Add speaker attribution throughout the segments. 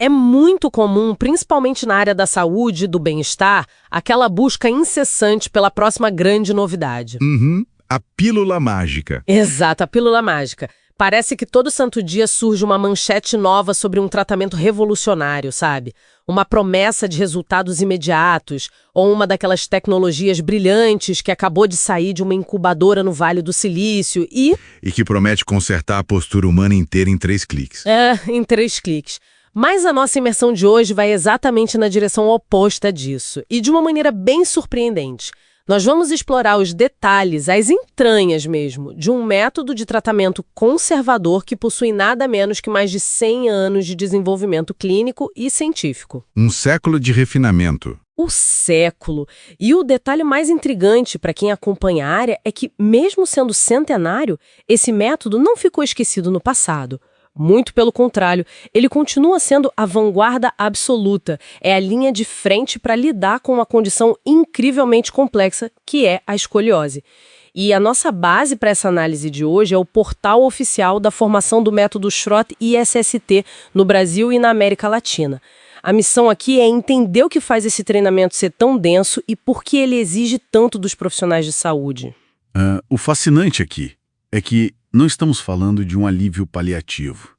Speaker 1: É muito comum, principalmente na área da saúde e do bem-estar, aquela busca incessante pela próxima grande novidade.
Speaker 2: Uhum, a pílula mágica.
Speaker 1: Exato, a pílula mágica. Parece que todo santo dia surge uma manchete nova sobre um tratamento revolucionário, sabe? Uma promessa de resultados imediatos, ou uma daquelas tecnologias brilhantes que acabou de sair de uma incubadora no Vale do Silício
Speaker 2: E que promete consertar a postura humana inteira em 3 cliques.
Speaker 1: em 3 cliques. Mas a nossa imersão de hoje vai exatamente na direção oposta disso, e de uma maneira bem surpreendente. Nós vamos explorar os detalhes, as entranhas mesmo, de um método de tratamento conservador que possui nada menos que mais de 100 anos de desenvolvimento clínico e científico.
Speaker 2: Um século de refinamento.
Speaker 1: O século. E o detalhe mais intrigante para quem acompanha a área é que, mesmo sendo centenário, esse método não ficou esquecido no passado. Muito pelo contrário, ele continua sendo a vanguarda absoluta. É a linha de frente para lidar com uma condição incrivelmente complexa, que é a escoliose. E a nossa base para essa análise de hoje é o portal oficial da formação do método Schrott-ISST no Brasil e na América Latina. A missão aqui é entender o que faz esse treinamento ser tão denso e por que ele exige tanto dos profissionais de saúde.
Speaker 3: O fascinante aqui é que não estamos falando de um alívio paliativo.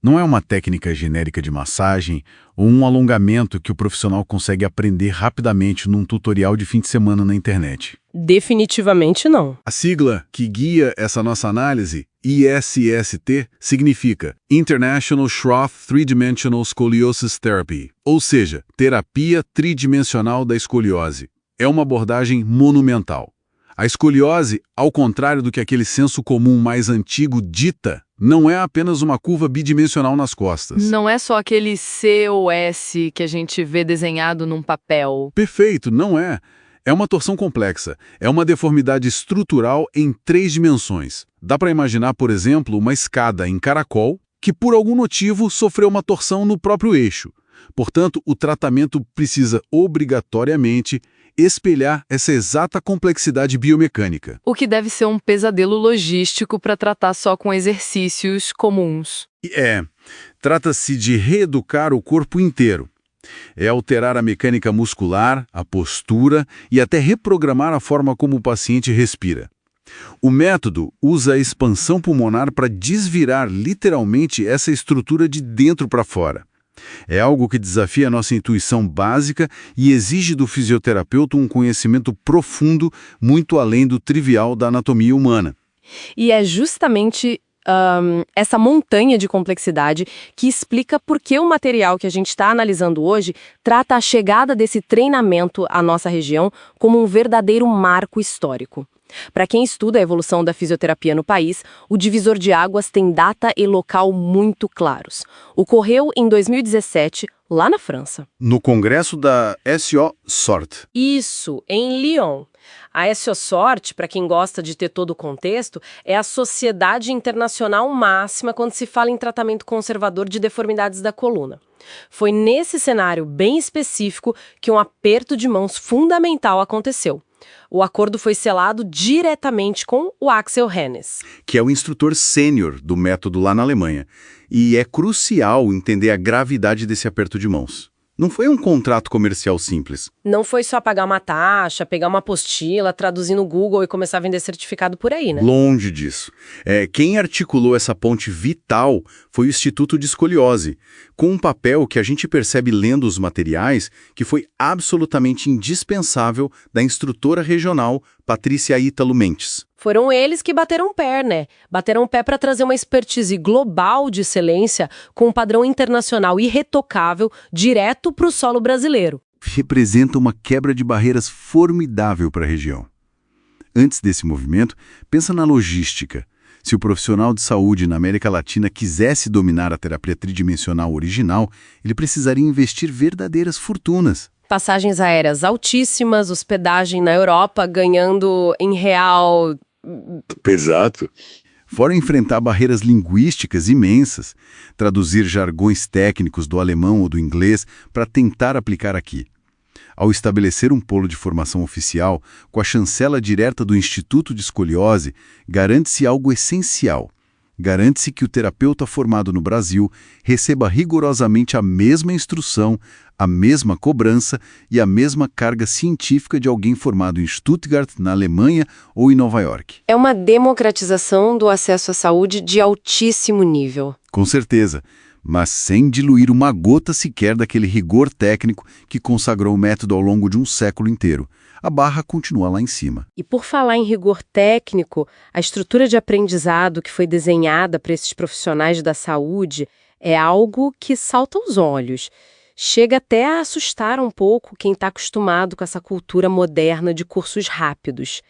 Speaker 3: Não é uma técnica genérica de massagem ou um alongamento que o profissional consegue aprender rapidamente num tutorial de fim de semana na internet.
Speaker 1: Definitivamente não.
Speaker 3: A sigla que guia essa nossa análise, ISST, significa International Schroth Three-Dimensional Scoliosis Therapy, ou seja, terapia tridimensional da escoliose. É uma abordagem monumental. A escoliose, ao contrário do que aquele senso comum mais antigo dita, não é apenas uma curva bidimensional nas costas.
Speaker 4: Não é só aquele C ou S que a gente vê desenhado num papel.
Speaker 3: Perfeito, não é. É uma torção complexa. É uma deformidade estrutural em 3 dimensões. Dá para imaginar, por exemplo, uma escada em caracol que, por algum motivo, sofreu uma torção no próprio eixo. Portanto, o tratamento precisa obrigatoriamente espelhar essa exata complexidade biomecânica.
Speaker 4: O que deve ser um pesadelo logístico para tratar só com exercícios comuns.
Speaker 3: Trata-se de reeducar o corpo inteiro. É alterar a mecânica muscular, a postura e até reprogramar a forma como o paciente respira. O método usa a expansão pulmonar para desvirar literalmente essa estrutura de dentro para fora. É algo que desafia a nossa intuição básica e exige do fisioterapeuta um conhecimento profundo, muito além do trivial da anatomia humana.
Speaker 1: E é justamente essa montanha de complexidade que explica por que o material que a gente está analisando hoje trata a chegada desse treinamento à nossa região como um verdadeiro marco histórico. Para quem estuda a evolução da fisioterapia no país, o divisor de águas tem data e local muito claros. Ocorreu em 2017, lá na França.
Speaker 3: No congresso da SO Sort.
Speaker 1: Isso, em Lyon. A SO Sort, para quem gosta de ter todo o contexto, é a sociedade internacional máxima quando se fala em tratamento conservador de deformidades da coluna. Foi nesse cenário bem específico que um aperto de mãos fundamental aconteceu. O acordo foi selado diretamente com o Axel Hennes,
Speaker 3: que é o instrutor sênior do método lá na Alemanha. E é crucial entender a gravidade desse aperto de mãos. Não foi um contrato comercial simples.
Speaker 1: Não foi só pagar uma taxa, pegar uma apostila, traduzir no Google e começar a vender certificado por aí, né?
Speaker 3: Longe disso. Quem articulou essa ponte vital foi o Instituto de Escoliose, com um papel que a gente percebe lendo os materiais que foi absolutamente indispensável da instrutora regional Patrícia Ítalo Mentes.
Speaker 1: Foram eles que bateram o pé, né? Bateram o pé para trazer uma expertise global de excelência com um padrão internacional irretocável direto para o solo brasileiro.
Speaker 3: Representa uma quebra de barreiras formidável para a região. Antes desse movimento, pensa na logística. Se o profissional de saúde na América Latina quisesse dominar a terapia tridimensional original, ele precisaria investir verdadeiras fortunas.
Speaker 1: Passagens aéreas altíssimas, hospedagem na Europa, ganhando em real.
Speaker 3: Exato. Fora enfrentar barreiras linguísticas imensas, traduzir jargões técnicos do alemão ou do inglês para tentar aplicar aqui. Ao estabelecer um polo de formação oficial, com a chancela direta do Instituto de Escoliose, garante-se algo essencial: garante-se que o terapeuta formado no Brasil receba rigorosamente a mesma instrução, a mesma cobrança e a mesma carga científica de alguém formado em Stuttgart, na Alemanha ou em Nova York.
Speaker 1: É uma democratização do acesso à saúde de altíssimo nível.
Speaker 3: Com certeza, mas sem diluir uma gota sequer daquele rigor técnico que consagrou o método ao longo de um século inteiro. A barra continua lá em cima.
Speaker 1: E por falar em rigor técnico, a estrutura de aprendizado que foi desenhada para esses profissionais da saúde é algo que salta aos olhos. Chega até a assustar um pouco quem está acostumado com essa cultura moderna de cursos rápidos.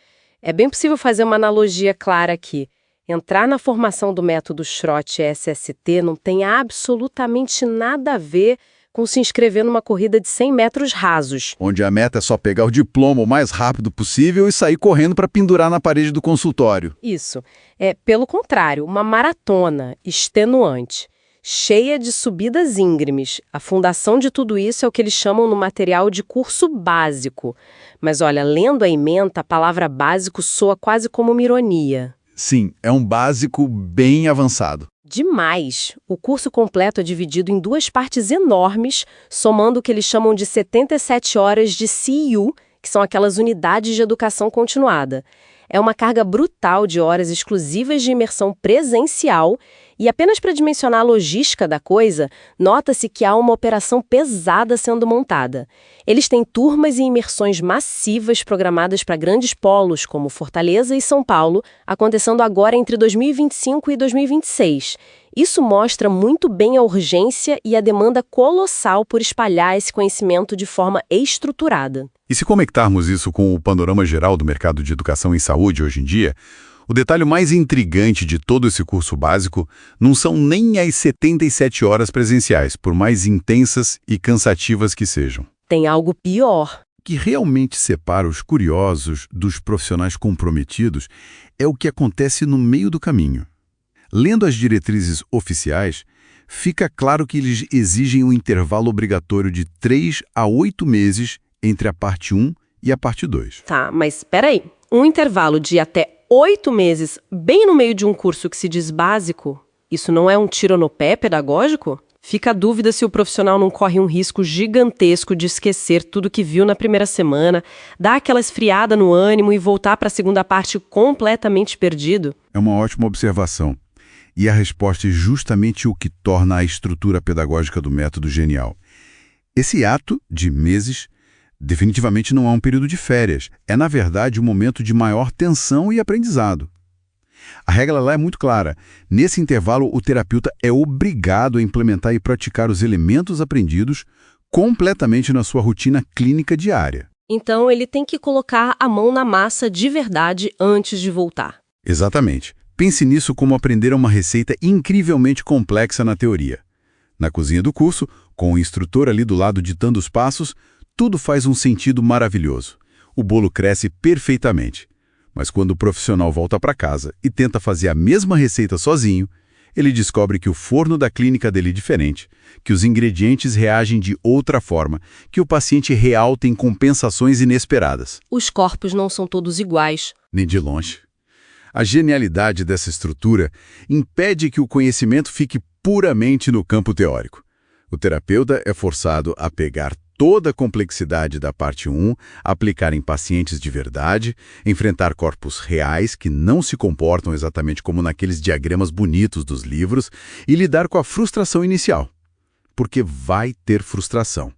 Speaker 1: É bem possível fazer uma analogia clara aqui. Entrar na formação do método SROT-SST não tem absolutamente nada a ver com se inscrever numa corrida de 100 metros rasos.
Speaker 3: Onde a meta é só pegar o diploma o mais rápido possível e sair correndo para pendurar na parede do consultório.
Speaker 1: Isso. É, pelo contrário, uma maratona extenuante, cheia de subidas íngremes. A fundação de tudo isso é o que eles chamam no material de curso básico. Mas olha, lendo a ementa, a palavra básico soa quase como uma ironia.
Speaker 3: Sim, é um básico bem avançado.
Speaker 1: Demais! O curso completo é dividido em 2 partes enormes, somando o que eles chamam de 77 horas de CEU, que são aquelas unidades de educação continuada. É uma carga brutal de horas exclusivas de imersão presencial e apenas para dimensionar a logística da coisa, nota-se que há uma operação pesada sendo montada. Eles têm turmas e imersões massivas programadas para grandes polos, como Fortaleza e São Paulo, acontecendo agora entre 2025 e 2026. Isso mostra muito bem a urgência e a demanda colossal por espalhar esse conhecimento de forma estruturada.
Speaker 3: E se conectarmos isso com o panorama geral do mercado de educação em saúde hoje em dia, o detalhe mais intrigante de todo esse curso básico não são nem as 77 horas presenciais, por mais intensas e cansativas que sejam.
Speaker 1: Tem algo pior.
Speaker 3: O que realmente separa os curiosos dos profissionais comprometidos é o que acontece no meio do caminho. Lendo as diretrizes oficiais, fica claro que eles exigem um intervalo obrigatório de 3 a 8 meses entre a parte 1 e a parte 2.
Speaker 1: Tá, mas espera aí. Um intervalo de até 8 meses, bem no meio de um curso que se diz básico, isso não é um tiro no pé pedagógico? Fica a dúvida se o profissional não corre um risco gigantesco de esquecer tudo que viu na primeira semana, dar aquela esfriada no ânimo e voltar para a segunda parte completamente perdido.
Speaker 3: É uma ótima observação. E a resposta é justamente o que torna a estrutura pedagógica do método genial. Esse ato de meses definitivamente não é um período de férias. É, na verdade, um momento de maior tensão e aprendizado. A regra lá é muito clara. Nesse intervalo, o terapeuta é obrigado a implementar e praticar os elementos aprendidos completamente na sua rotina clínica diária.
Speaker 1: Então, ele tem que colocar a mão na massa de verdade antes de voltar.
Speaker 3: Exatamente. Pense nisso como aprender uma receita incrivelmente complexa na teoria. Na cozinha do curso, com o instrutor ali do lado ditando os passos, tudo faz um sentido maravilhoso. O bolo cresce perfeitamente. Mas quando o profissional volta para casa e tenta fazer a mesma receita sozinho, ele descobre que o forno da clínica dele é diferente, que os ingredientes reagem de outra forma, que o paciente real tem compensações inesperadas.
Speaker 1: Os corpos não são todos iguais.
Speaker 3: Nem de longe. A genialidade dessa estrutura impede que o conhecimento fique puramente no campo teórico. O terapeuta é forçado a pegar toda a complexidade da parte 1, aplicar em pacientes de verdade, enfrentar corpos reais que não se comportam exatamente como naqueles diagramas bonitos dos livros e lidar com a frustração inicial. Porque vai ter frustração.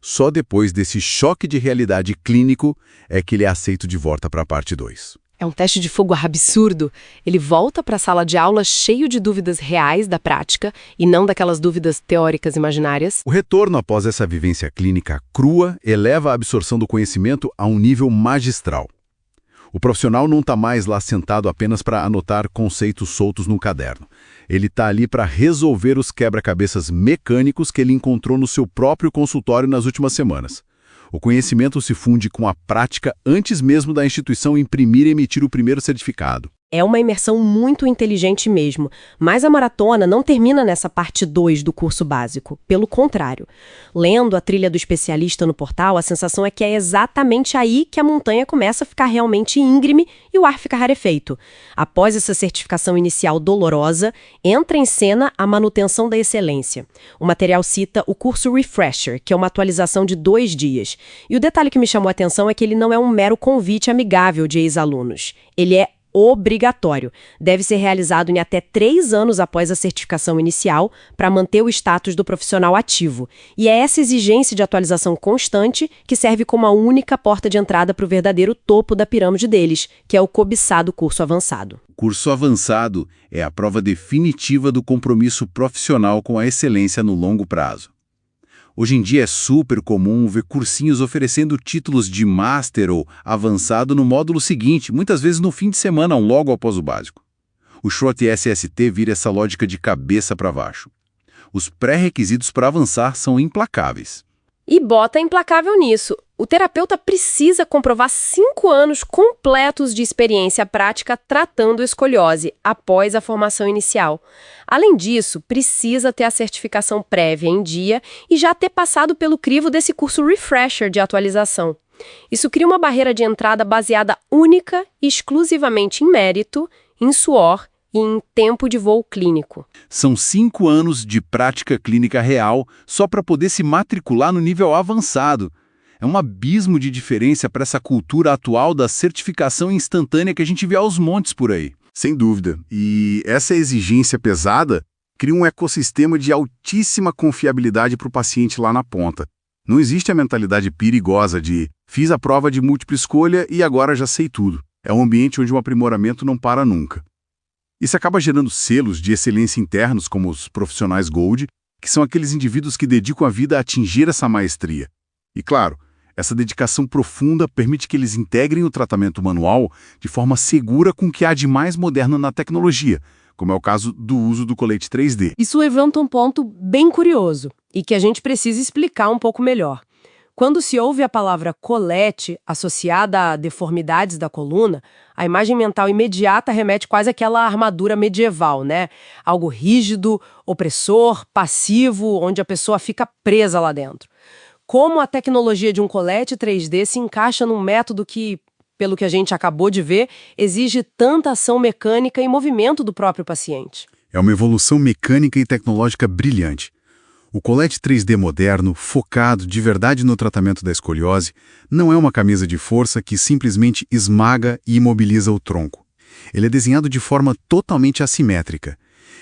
Speaker 3: Só depois desse choque de realidade clínico é que ele é aceito de volta para a parte 2.
Speaker 4: É um teste de fogo absurdo. Ele volta para a sala de aula cheio de dúvidas reais da prática e não daquelas dúvidas teóricas imaginárias.
Speaker 3: O retorno após essa vivência clínica crua eleva a absorção do conhecimento a um nível magistral. O profissional não está mais lá sentado apenas para anotar conceitos soltos no caderno. Ele está ali para resolver os quebra-cabeças mecânicos que ele encontrou no seu próprio consultório nas últimas semanas. O conhecimento se funde com a prática antes mesmo da instituição imprimir e emitir o primeiro certificado.
Speaker 1: É uma imersão muito inteligente mesmo, mas a maratona não termina nessa parte 2 do curso básico. Pelo contrário, lendo a trilha do especialista no portal, a sensação é que é exatamente aí que a montanha começa a ficar realmente íngreme e o ar fica rarefeito. Após essa certificação inicial dolorosa, entra em cena a manutenção da excelência. O material cita o curso Refresher, que é uma atualização de 2 dias. E o detalhe que me chamou a atenção é que ele não é um mero convite amigável de ex-alunos. Ele é obrigatório. Deve ser realizado em até 3 anos após a certificação inicial para manter o status do profissional ativo. E é essa exigência de atualização constante que serve como a única porta de entrada para o verdadeiro topo da pirâmide deles, que é o cobiçado curso avançado.
Speaker 3: O curso avançado é a prova definitiva do compromisso profissional com a excelência no longo prazo. Hoje em dia é super comum ver cursinhos oferecendo títulos de Master ou Avançado no módulo seguinte, muitas vezes no fim de semana ou logo após o básico. O Short SST vira essa lógica de cabeça para baixo. Os pré-requisitos para avançar são implacáveis.
Speaker 1: E bota implacável nisso. O terapeuta precisa comprovar 5 anos completos de experiência prática tratando escoliose após a formação inicial. Além disso, precisa ter a certificação prévia em dia e já ter passado pelo crivo desse curso Refresher de atualização. Isso cria uma barreira de entrada baseada única e exclusivamente em mérito, em suor e em tempo de voo clínico.
Speaker 3: São 5 anos de prática clínica real só para poder se matricular no nível avançado. É um abismo de diferença para essa cultura atual da certificação instantânea que a gente vê aos montes por aí.
Speaker 2: Sem dúvida. E essa exigência pesada cria um ecossistema de altíssima confiabilidade para o paciente lá na ponta. Não existe a mentalidade perigosa de fiz a prova de múltipla escolha e agora já sei tudo. É um ambiente onde o aprimoramento não para nunca. Isso acaba gerando selos de excelência internos, como os profissionais Gold, que são aqueles indivíduos que dedicam a vida a atingir essa maestria. E claro, essa dedicação profunda permite que eles integrem o tratamento manual de forma segura com o que há de mais moderno na tecnologia, como é o caso do uso do colete 3D.
Speaker 1: Isso levanta um ponto bem curioso e que a gente precisa explicar um pouco melhor. Quando se ouve a palavra colete associada a deformidades da coluna, a imagem mental imediata remete quase àquela armadura medieval, né? Algo rígido, opressor, passivo, onde a pessoa fica presa lá dentro. Como a tecnologia de um colete 3D se encaixa num método que, pelo que a gente acabou de ver, exige tanta ação mecânica e movimento do próprio paciente?
Speaker 2: É uma evolução mecânica e tecnológica brilhante. O colete 3D moderno, focado de verdade no tratamento da escoliose, não é uma camisa de força que simplesmente esmaga e imobiliza o tronco. Ele é desenhado de forma totalmente assimétrica.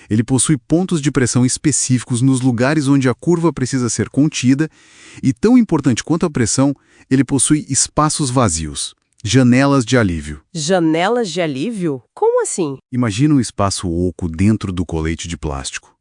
Speaker 2: Ele possui pontos de pressão específicos nos lugares onde a curva precisa ser contida e, tão importante quanto a pressão, ele possui espaços vazios, janelas de alívio.
Speaker 1: Janelas de alívio? Como assim?
Speaker 2: Imagina um espaço oco dentro do colete de plástico.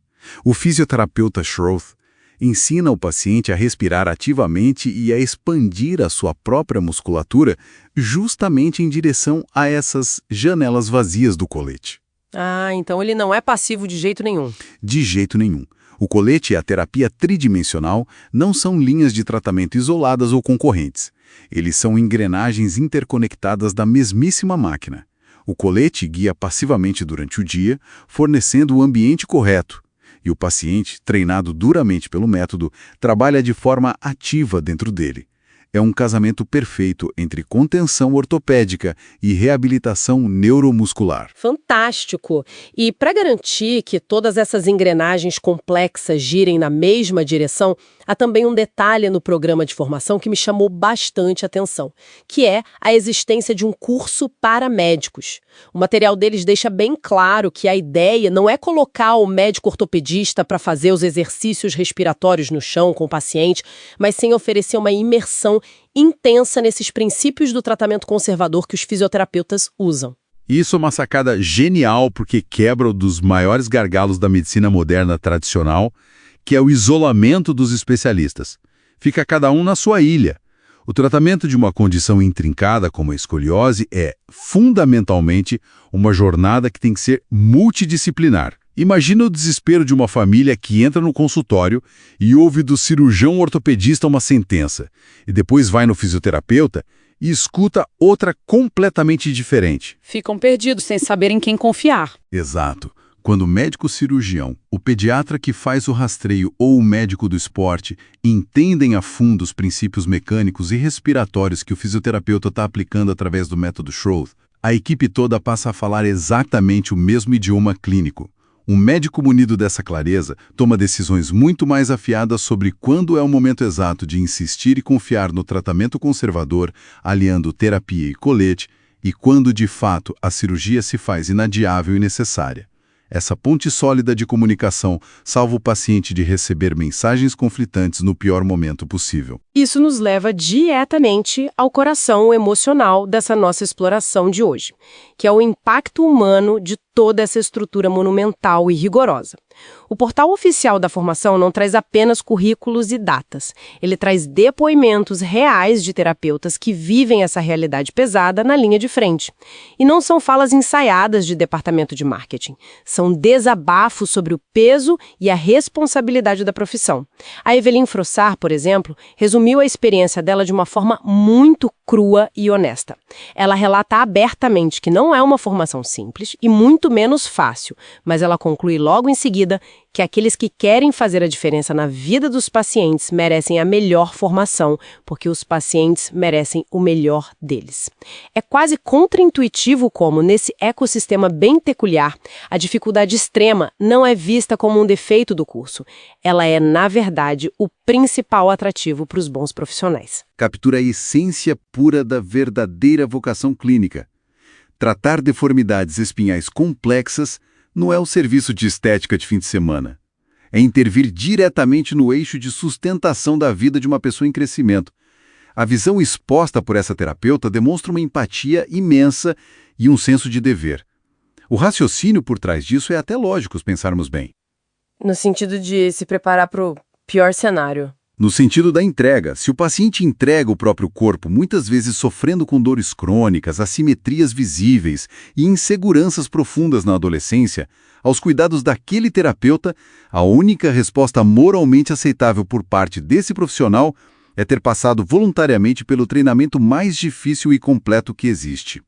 Speaker 2: O fisioterapeuta Schroth ensina o paciente a respirar ativamente e a expandir a sua própria musculatura justamente em direção a essas janelas vazias do colete.
Speaker 1: Ah, então ele não é passivo de jeito nenhum.
Speaker 2: De jeito nenhum. O colete e a terapia tridimensional não são linhas de tratamento isoladas ou concorrentes. Eles são engrenagens interconectadas da mesmíssima máquina. O colete guia passivamente durante o dia, fornecendo o ambiente correto. E o paciente, treinado duramente pelo método, trabalha de forma ativa dentro dele. É um casamento perfeito entre contenção ortopédica e reabilitação neuromuscular.
Speaker 1: Fantástico! E para garantir que todas essas engrenagens complexas girem na mesma direção, há também um detalhe no programa de formação que me chamou bastante atenção, que é a existência de um curso para médicos. O material deles deixa bem claro que a ideia não é colocar o médico ortopedista para fazer os exercícios respiratórios no chão com o paciente, mas sim oferecer uma imersão intensa nesses princípios do tratamento conservador que os fisioterapeutas usam.
Speaker 3: Isso é uma sacada genial porque quebra um dos maiores gargalos da medicina moderna tradicional, que é o isolamento dos especialistas. Fica cada um na sua ilha. O tratamento de uma condição intrincada como a escoliose é, fundamentalmente, uma jornada que tem que ser multidisciplinar. Imagina o desespero de uma família que entra no consultório e ouve do cirurgião ortopedista uma sentença, e depois vai no fisioterapeuta e escuta outra completamente diferente.
Speaker 5: Ficam perdidos sem saber em quem confiar.
Speaker 3: Exato. Quando o médico cirurgião, o pediatra que faz o rastreio ou o médico do esporte entendem a fundo os princípios mecânicos e respiratórios que o fisioterapeuta está aplicando através do método Schroth, a equipe toda passa a falar exatamente o mesmo idioma clínico. Um médico munido dessa clareza toma decisões muito mais afiadas sobre quando é o momento exato de insistir e confiar no tratamento conservador, aliando terapia e colete, e quando, de fato, a cirurgia se faz inadiável e necessária. Essa ponte sólida de comunicação salva o paciente de receber mensagens conflitantes no pior momento possível.
Speaker 1: Isso nos leva diretamente ao coração emocional dessa nossa exploração de hoje, que é o impacto humano de toda essa estrutura monumental e rigorosa. O portal oficial da formação não traz apenas currículos e datas. Ele traz depoimentos reais de terapeutas que vivem essa realidade pesada na linha de frente. E não são falas ensaiadas de departamento de marketing. São desabafos sobre o peso e a responsabilidade da profissão. A Evelyn Frossard, por exemplo, resumiu a experiência dela de uma forma muito crua e honesta. Ela relata abertamente que não é uma formação simples e muito menos fácil, mas ela conclui logo em seguida que aqueles que querem fazer a diferença na vida dos pacientes merecem a melhor formação, porque os pacientes merecem o melhor deles. É quase contraintuitivo como, nesse ecossistema bem peculiar, a dificuldade extrema não é vista como um defeito do curso. Ela é, na verdade, o principal atrativo para os bons profissionais.
Speaker 3: Captura a essência pura da verdadeira vocação clínica. Tratar deformidades espinhais complexas não é o serviço de estética de fim de semana. É intervir diretamente no eixo de sustentação da vida de uma pessoa em crescimento. A visão exposta por essa terapeuta demonstra uma empatia imensa e um senso de dever. O raciocínio por trás disso é até lógico, se pensarmos bem.
Speaker 1: No sentido de se preparar para o pior cenário.
Speaker 3: No sentido da entrega, se o paciente entrega o próprio corpo, muitas vezes sofrendo com dores crônicas, assimetrias visíveis e inseguranças profundas na adolescência, aos cuidados daquele terapeuta, a única resposta moralmente aceitável por parte desse profissional é ter passado voluntariamente pelo treinamento mais difícil e completo que existe.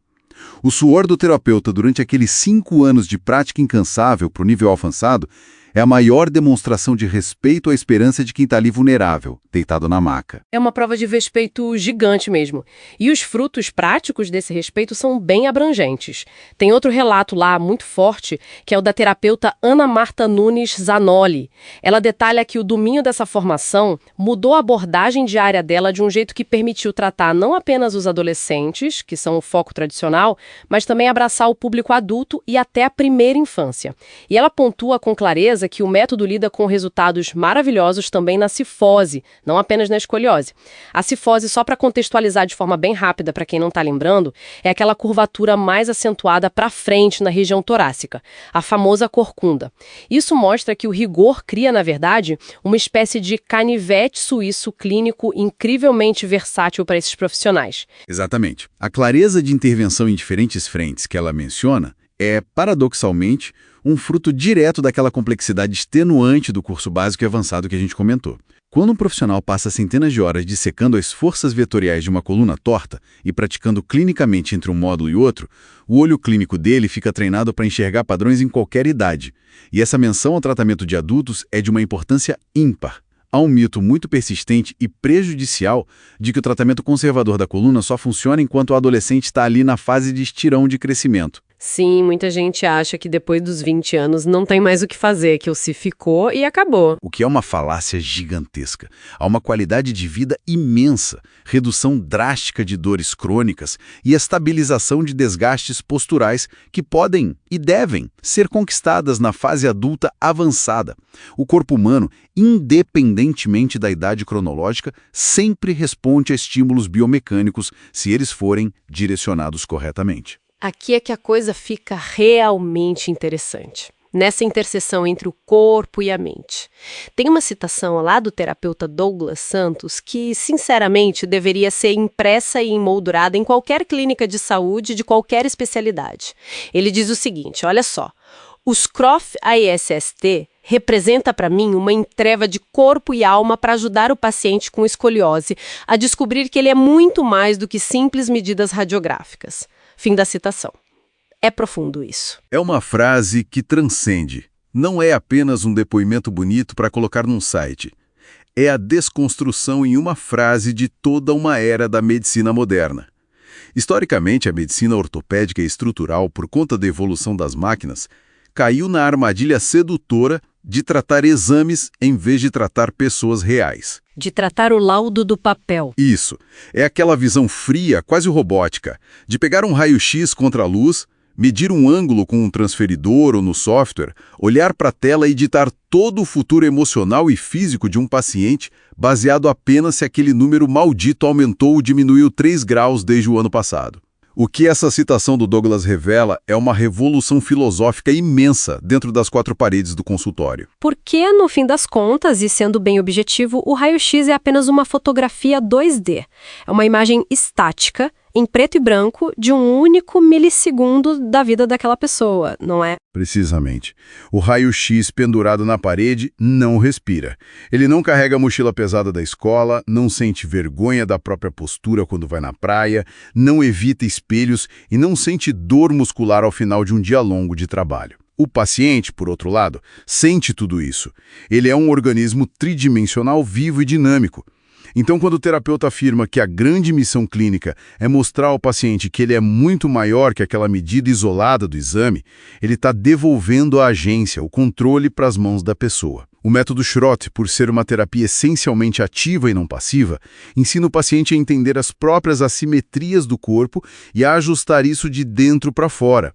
Speaker 3: O suor do terapeuta durante aqueles 5 anos de prática incansável para o nível alcançado é a maior demonstração de respeito à esperança de quem está ali vulnerável, deitado na maca.
Speaker 1: É uma prova de respeito gigante mesmo. E os frutos práticos desse respeito são bem abrangentes. Tem outro relato lá, muito forte, que é o da terapeuta Ana Marta Nunes Zanoli. Ela detalha que o domínio dessa formação mudou a abordagem diária dela de um jeito que permitiu tratar não apenas os adolescentes, que são o foco tradicional, mas também abraçar o público adulto e até a primeira infância. E ela pontua com clareza que o método lida com resultados maravilhosos também na cifose, não apenas na escoliose. A cifose, só para contextualizar de forma bem rápida para quem não está lembrando, é aquela curvatura mais acentuada para frente na região torácica, a famosa corcunda. Isso mostra que o rigor cria, na verdade, uma espécie de canivete suíço clínico incrivelmente versátil para esses profissionais.
Speaker 3: Exatamente. A clareza de intervenção em diferentes frentes que ela menciona é, paradoxalmente, um fruto direto daquela complexidade extenuante do curso básico e avançado que a gente comentou. Quando um profissional passa centenas de horas dissecando as forças vetoriais de uma coluna torta e praticando clinicamente entre um módulo e outro, o olho clínico dele fica treinado para enxergar padrões em qualquer idade. E essa menção ao tratamento de adultos é de uma importância ímpar. Há um mito muito persistente e prejudicial de que o tratamento conservador da coluna só funciona enquanto o adolescente está ali na fase de estirão de crescimento.
Speaker 1: Sim, muita gente acha que depois dos 20 anos não tem mais o que fazer, que o se ficou e acabou.
Speaker 3: O que é uma falácia gigantesca. Há uma qualidade de vida imensa, redução drástica de dores crônicas e estabilização de desgastes posturais que podem e devem ser conquistadas na fase adulta avançada. O corpo humano, independentemente da idade cronológica, sempre responde a estímulos biomecânicos se eles forem direcionados corretamente.
Speaker 1: Aqui é que a coisa fica realmente interessante, nessa interseção entre o corpo e a mente. Tem uma citação lá do terapeuta Douglas Santos que, sinceramente, deveria ser impressa e emoldurada em qualquer clínica de saúde de qualquer especialidade. Ele diz o seguinte, olha só, os CROF-AISST representa para mim uma entrega de corpo e alma para ajudar o paciente com escoliose a descobrir que ele é muito mais do que simples medidas radiográficas. Fim da citação. É profundo isso.
Speaker 3: É uma frase que transcende. Não é apenas um depoimento bonito para colocar num site. É a desconstrução em uma frase de toda uma era da medicina moderna. Historicamente, a medicina ortopédica e estrutural, por conta da evolução das máquinas, caiu na armadilha sedutora de tratar exames em vez de tratar pessoas reais.
Speaker 1: De tratar o laudo do papel.
Speaker 3: Isso. É aquela visão fria, quase robótica, de pegar um raio-x contra a luz, medir um ângulo com um transferidor ou no software, olhar para a tela e ditar todo o futuro emocional e físico de um paciente, baseado apenas se aquele número maldito aumentou ou diminuiu 3 graus desde o ano passado. O que essa citação do Douglas revela é uma revolução filosófica imensa dentro das 4 paredes do consultório.
Speaker 1: Porque, no fim das contas, e sendo bem objetivo, o raio-x é apenas uma fotografia 2D. É uma imagem estática, em preto e branco, de um único milissegundo da vida daquela pessoa, não é?
Speaker 3: Precisamente. O raio-x pendurado na parede não respira. Ele não carrega a mochila pesada da escola, não sente vergonha da própria postura quando vai na praia, não evita espelhos e não sente dor muscular ao final de um dia longo de trabalho. O paciente, por outro lado, sente tudo isso. Ele é um organismo tridimensional vivo e dinâmico. Então, quando o terapeuta afirma que a grande missão clínica é mostrar ao paciente que ele é muito maior que aquela medida isolada do exame, ele está devolvendo à agência, o controle para as mãos da pessoa. O método Schrott, por ser uma terapia essencialmente ativa e não passiva, ensina o paciente a entender as próprias assimetrias do corpo e a ajustar isso de dentro para fora.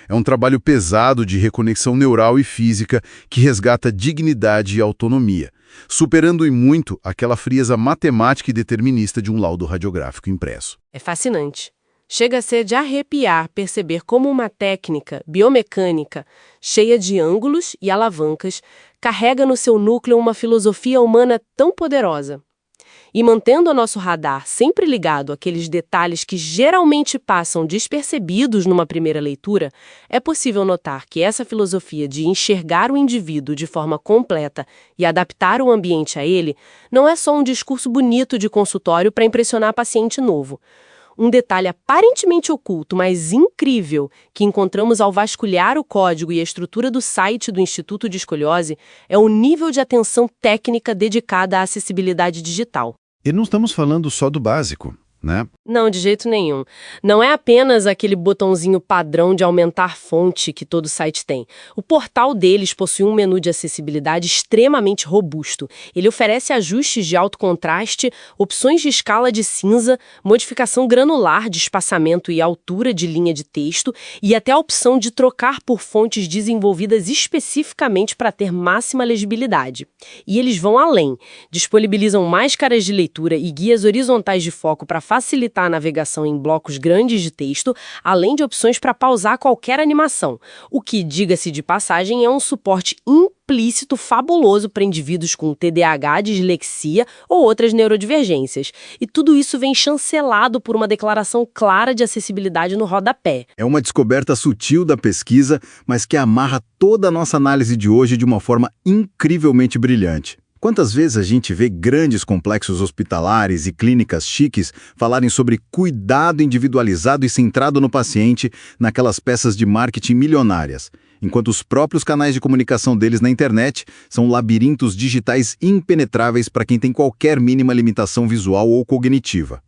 Speaker 3: É um trabalho pesado de reconexão neural e física que resgata dignidade e autonomia, superando em muito aquela frieza matemática e determinista de um laudo radiográfico impresso.
Speaker 1: É fascinante. Chega a ser de arrepiar perceber como uma técnica biomecânica, cheia de ângulos e alavancas, carrega no seu núcleo uma filosofia humana tão poderosa. E mantendo o nosso radar sempre ligado àqueles detalhes que geralmente passam despercebidos numa primeira leitura, é possível notar que essa filosofia de enxergar o indivíduo de forma completa e adaptar o ambiente a ele não é só um discurso bonito de consultório para impressionar paciente novo. Um detalhe aparentemente oculto, mas incrível, que encontramos ao vasculhar o código e a estrutura do site do Instituto de Escoliose é o nível de atenção técnica dedicada à acessibilidade digital.
Speaker 2: E não estamos falando só do básico, né?
Speaker 1: Não, de jeito nenhum. Não é apenas aquele botãozinho padrão de aumentar fonte que todo site tem. O portal deles possui um menu de acessibilidade extremamente robusto. Ele oferece ajustes de alto contraste, opções de escala de cinza, modificação granular de espaçamento e altura de linha de texto e até a opção de trocar por fontes desenvolvidas especificamente para ter máxima legibilidade. E eles vão além. Disponibilizam máscaras de leitura e guias horizontais de foco para facilitar a navegação em blocos grandes de texto, além de opções para pausar qualquer animação, o que, diga-se de passagem, é um suporte implícito fabuloso para indivíduos com TDAH, dislexia ou outras neurodivergências. E tudo isso vem chancelado por uma declaração clara de acessibilidade no rodapé.
Speaker 2: É uma descoberta sutil da pesquisa, mas que amarra toda a nossa análise de hoje de uma forma incrivelmente brilhante. Quantas vezes a gente vê grandes complexos hospitalares e clínicas chiques falarem sobre cuidado individualizado e centrado no paciente naquelas peças de marketing milionárias, enquanto os próprios canais de comunicação deles na internet são labirintos digitais impenetráveis para quem tem qualquer mínima limitação visual ou cognitiva.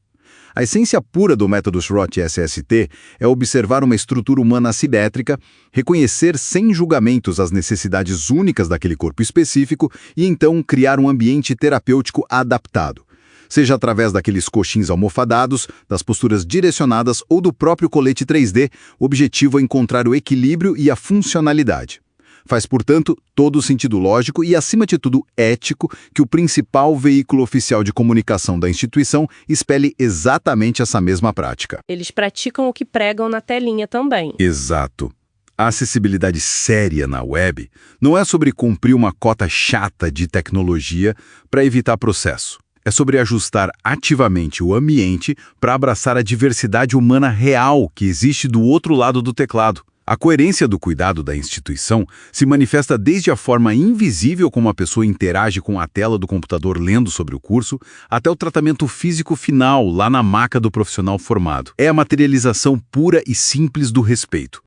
Speaker 2: A essência pura do método Schrott SST é observar uma estrutura humana assimétrica, reconhecer sem julgamentos as necessidades únicas daquele corpo específico e então criar um ambiente terapêutico adaptado. Seja através daqueles coxins almofadados, das posturas direcionadas ou do próprio colete 3D, o objetivo é encontrar o equilíbrio e a funcionalidade. Faz, portanto, todo o sentido lógico e, acima de tudo, ético que o principal veículo oficial de comunicação da instituição espelhe exatamente essa mesma prática.
Speaker 1: Eles praticam o que pregam na telinha também.
Speaker 2: Exato. A acessibilidade séria na web não é sobre cumprir uma cota chata de tecnologia para evitar processo. É sobre ajustar ativamente o ambiente para abraçar a diversidade humana real que existe do outro lado do teclado.
Speaker 3: A coerência do cuidado da instituição se manifesta desde a forma invisível como a pessoa interage com a tela do computador lendo sobre o curso, até o tratamento físico final, lá na maca do profissional formado. É a materialização pura e simples do respeito.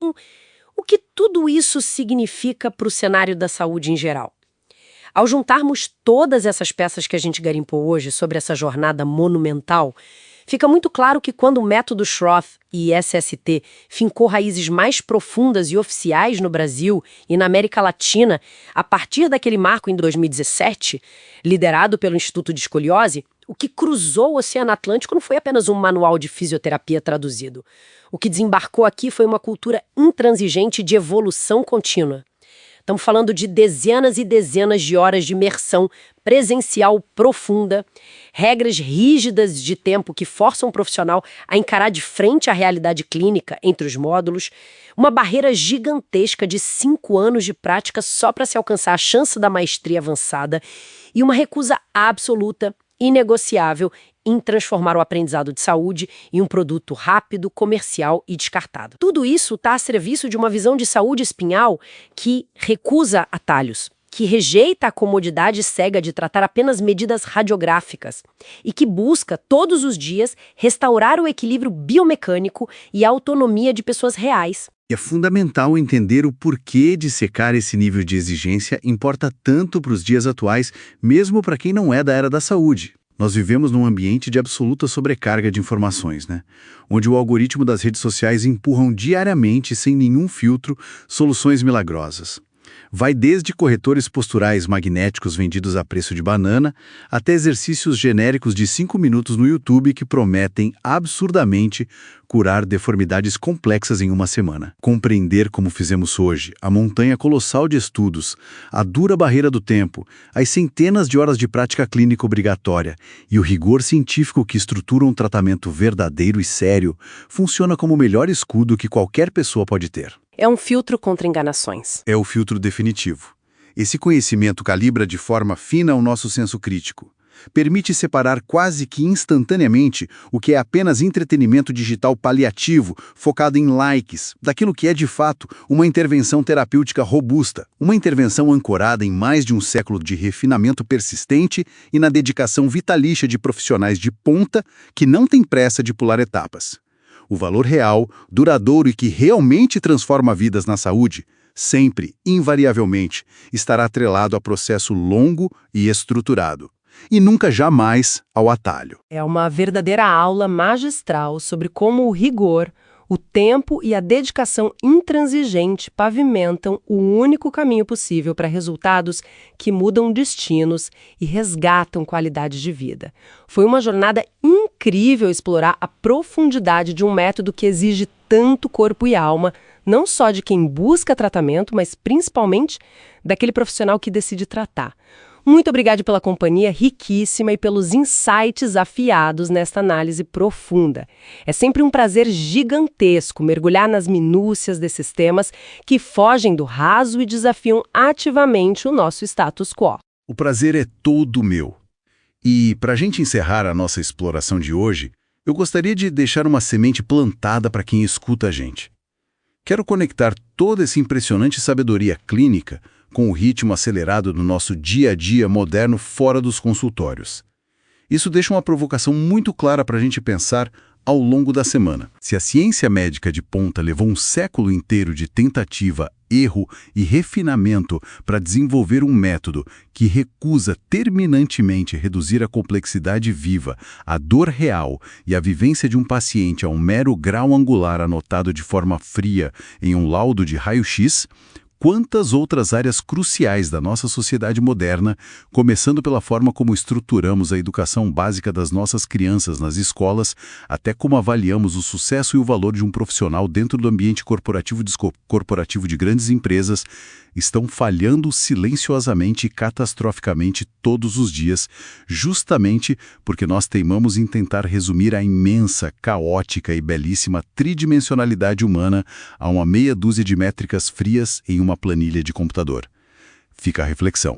Speaker 1: O que tudo isso significa para o cenário da saúde em geral? Ao juntarmos todas essas peças que a gente garimpou hoje sobre essa jornada monumental, fica muito claro que quando o método Schroth e SST fincou raízes mais profundas e oficiais no Brasil e na América Latina, a partir daquele marco em 2017, liderado pelo Instituto de Escoliose, o que cruzou o Oceano Atlântico não foi apenas um manual de fisioterapia traduzido. O que desembarcou aqui foi uma cultura intransigente de evolução contínua. Estamos falando de dezenas e dezenas de horas de imersão presencial profunda, regras rígidas de tempo que forçam o profissional a encarar de frente a realidade clínica entre os módulos, uma barreira gigantesca de 5 anos de prática só para se alcançar a chance da maestria avançada e uma recusa absoluta, inegociável, em transformar o aprendizado de saúde em um produto rápido, comercial e descartado. Tudo isso está a serviço de uma visão de saúde espinhal que recusa atalhos, que rejeita a comodidade cega de tratar apenas medidas radiográficas e que busca, todos os dias, restaurar o equilíbrio biomecânico e a autonomia de pessoas reais.
Speaker 3: É fundamental entender o porquê de secar esse nível de exigência importa tanto para os dias atuais, mesmo para quem não é da era da saúde. Nós vivemos num ambiente de absoluta sobrecarga de informações, né? Onde o algoritmo das redes sociais empurram diariamente, sem nenhum filtro, soluções milagrosas. Vai desde corretores posturais magnéticos vendidos a preço de banana, até exercícios genéricos de 5 minutos no YouTube que prometem absurdamente curar deformidades complexas em uma semana. Compreender como fizemos hoje a montanha colossal de estudos, a dura barreira do tempo, as centenas de horas de prática clínica obrigatória e o rigor científico que estrutura um tratamento verdadeiro e sério, funciona como o melhor escudo que qualquer pessoa pode ter.
Speaker 1: É um filtro contra enganações.
Speaker 3: É o filtro definitivo. Esse conhecimento calibra de forma fina o nosso senso crítico. Permite separar quase que instantaneamente o que é apenas entretenimento digital paliativo, focado em likes, daquilo que é de fato uma intervenção terapêutica robusta, uma intervenção ancorada em mais de um século de refinamento persistente e na dedicação vitalícia de profissionais de ponta que não têm pressa de pular etapas. O valor real, duradouro e que realmente transforma vidas na saúde, sempre, invariavelmente, estará atrelado a processo longo e estruturado. E nunca jamais ao atalho.
Speaker 1: É uma verdadeira aula magistral sobre como o rigor, o tempo e a dedicação intransigente pavimentam o único caminho possível para resultados que mudam destinos e resgatam qualidade de vida. Foi uma jornada incrível explorar a profundidade de um método que exige tanto corpo e alma, não só de quem busca tratamento, mas principalmente daquele profissional que decide tratar. Muito obrigada pela companhia riquíssima e pelos insights afiados nesta análise profunda. É sempre um prazer gigantesco mergulhar nas minúcias desses temas que fogem do raso e desafiam ativamente o nosso status quo.
Speaker 3: O prazer é todo meu. E, para a gente encerrar a nossa exploração de hoje, eu gostaria de deixar uma semente plantada para quem escuta a gente. Quero conectar toda essa impressionante sabedoria clínica com o ritmo acelerado do nosso dia a dia moderno fora dos consultórios. Isso deixa uma provocação muito clara para a gente pensar ao longo da semana. Se a ciência médica de ponta levou um século inteiro de tentativa, erro e refinamento para desenvolver um método que recusa terminantemente reduzir a complexidade viva, a dor real e a vivência de um paciente a um mero grau angular anotado de forma fria em um laudo de raio-x, quantas outras áreas cruciais da nossa sociedade moderna, começando pela forma como estruturamos a educação básica das nossas crianças nas escolas, até como avaliamos o sucesso e o valor de um profissional dentro do ambiente corporativo de grandes empresas, estão falhando silenciosamente e catastroficamente todos os dias, justamente porque nós teimamos em tentar resumir a imensa, caótica e belíssima tridimensionalidade humana a uma meia dúzia de métricas frias em uma planilha de computador. Fica a reflexão.